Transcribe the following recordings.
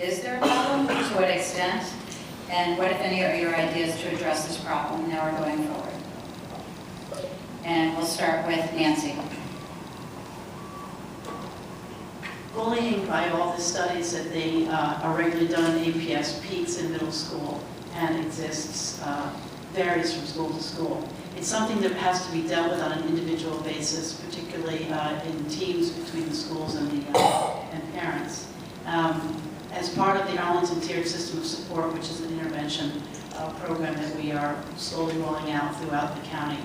Is there a problem? To what extent? And what, if any, are your ideas to address this problem now or going forward? And we'll start with Nancy. Bullying, by all the studies that they are regularly done in APS, peaks in middle school and exists, varies from school to school. It's something that has to be dealt with on an individual basis, particularly in teams between the schools and parents. As part of the Arlington Tiered System of Support, which is an intervention program that we are slowly rolling out throughout the county,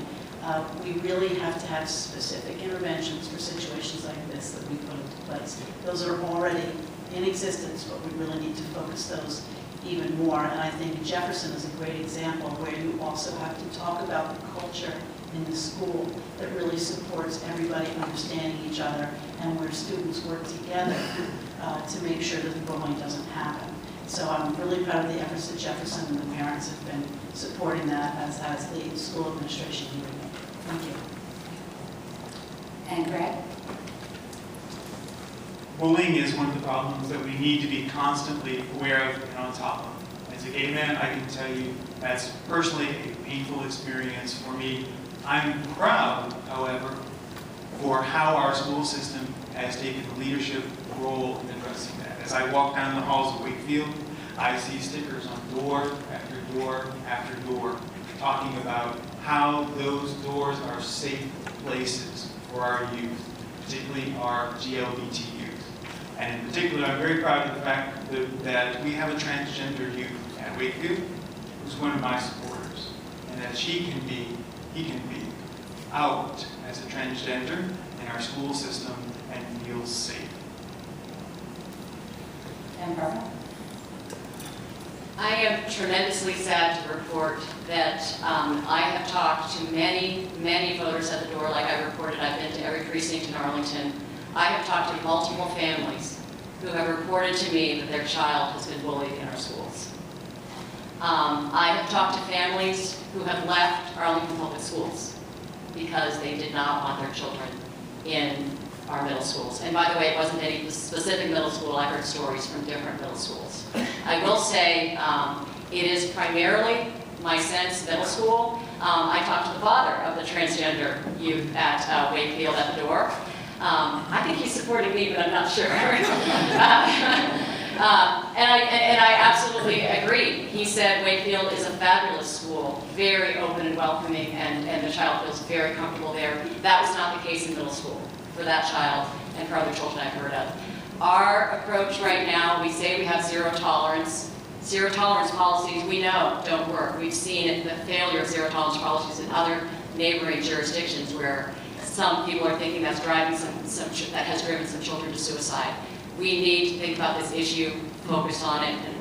we really have to have specific interventions for situations like this that we put into place. Those are already in existence, but we really need to focus those even more. And I think Jefferson is a great example where you also have to talk about the culture in the school that really supports everybody understanding each other and where students work together to make sure that the bullying doesn't happen. So I'm really proud of the efforts that Jefferson and the parents have been supporting that, as has the school administration here. Thank you. And Greg? Bullying is one of the problems that we need to be constantly aware of and on top of. As a gay man, I can tell you that's personally a painful experience for me. I'm proud, however, for how our school system has taken a leadership role in addressing that. As I walk down the halls of Wakefield, I see stickers on door after door after door talking about how those doors are safe places for our youth, particularly our GLBT youth. And in particular, I'm very proud of the fact that we have a transgender youth at Wakefield who's one of my supporters, and that he can be out as a transgender in our school system and feel safe. And Barbara? I am tremendously sad to report that I have talked to many, many voters at the door. Like I reported, I've been to every precinct in Arlington. I have talked to multiple families who have reported to me that their child has been bullied in our schools. I have talked to families who have left Arlington Public Schools because they did not want their children in our middle schools. And by the way, it wasn't any specific middle school. I heard stories from different middle schools. I will say it is primarily, my sense, middle school. I talked to the father of the transgender youth at Wakefield at the door. I think he's supporting me, but I'm not sure. And I absolutely agree. He said Wakefield is a fabulous school, very open and welcoming, and the child feels very comfortable there. That was not the case in middle school for that child and for other children I've heard of. Our approach right now, we say we have zero tolerance. Zero tolerance policies, we know, don't work. We've seen it, the failure of zero tolerance policies in other neighboring jurisdictions where some people are thinking that's driving that has driven some children to suicide. We need to think about this issue, focus on it, and